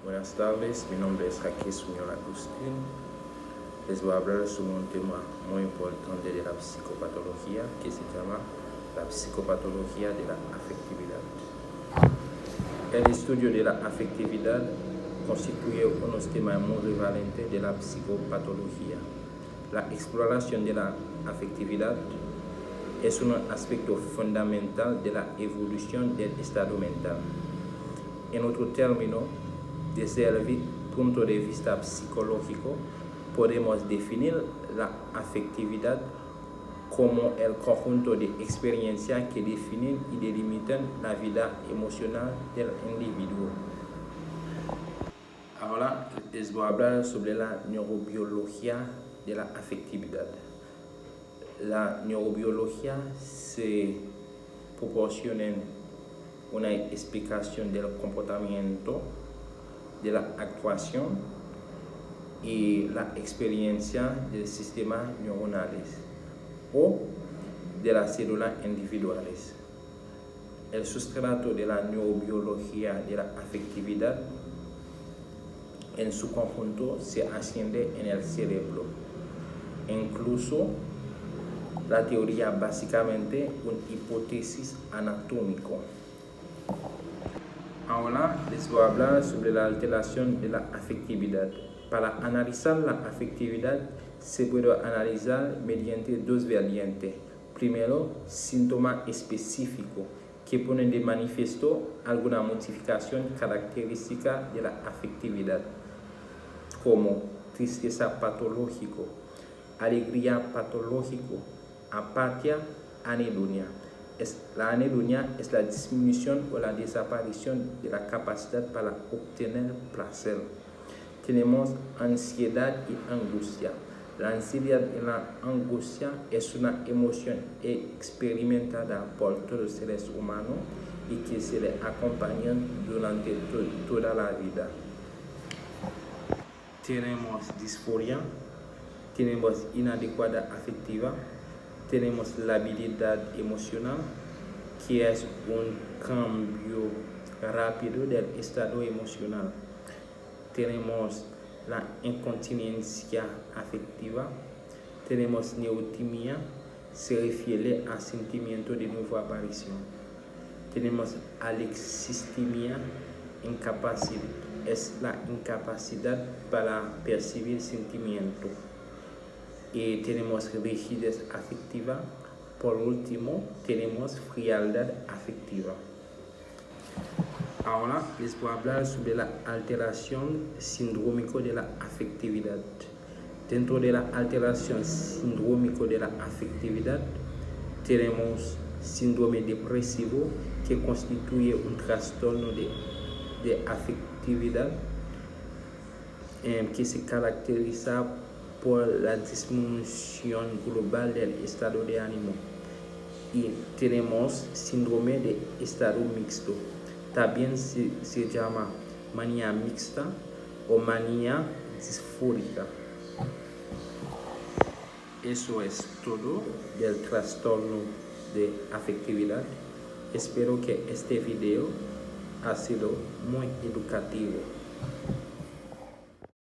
Buenas tardes, mi nombre es Raquel Suñol Agustín. Les voy a hablar sobre un tema muy importante de la psicopatología que se llama la psicopatología de la afectividad. El estudio de la afectividad constituye uno de los temas muy prevalentes de la psicopatología. La exploración de la afectividad es un aspecto fundamental de la evolución del estado mental. En otro término, desde el punto de vista psicológico, podemos definir la afectividad como el conjunto de experiencias que definen y delimitan la vida emocional del individuo. Ahora les voy a hablar sobre la neurobiología de la afectividad. La neurobiología se proporciona una explicación del comportamiento, de la actuación y la experiencia del sistema neuronales o de las células individuales. El sustrato de la neurobiología de la afectividad en su conjunto se asciende en el cerebro. Incluso la teoría básicamente una hipótesis anatómica. Ahora les voy a hablar sobre la alteración de la afectividad. Para analizar la afectividad se puede analizar mediante dos variantes. Primero, síntomas específicos que ponen de manifiesto alguna modificación característica de la afectividad, como tristeza patológico, alegría patológico, apatía, anedonia. La anedonia es la disminución o la desaparición de la capacidad para obtener placer. Tenemos ansiedad y angustia. La ansiedad y la angustia es una emoción experimentada por todos los seres humanos y que se le acompañan durante toda la vida. Tenemos disforia, tenemos inadecuada afectiva, tenemos la habilidad emocional, que es un cambio rápido del estado emocional. Tenemos la incontinencia afectiva, tenemos neurotimia, se refiere a sentimiento de nueva aparición. Tenemos alexistimia, incapacidad, es la incapacidad para percibir sentimiento. Y tenemos rigidez afectiva. Por último, tenemos frialdad afectiva. Ahora les voy a hablar sobre la alteración sindrómica de la afectividad. Dentro de la alteración sindrómica de la afectividad, tenemos síndrome depresivo, que constituye un trastorno de afectividad que se caracteriza por la disminución global del estado de ánimo. Y tenemos síndrome de estado mixto. También se llama manía mixta o manía disfórica. Eso es todo del trastorno de afectividad. Espero que este video ha sido muy educativo.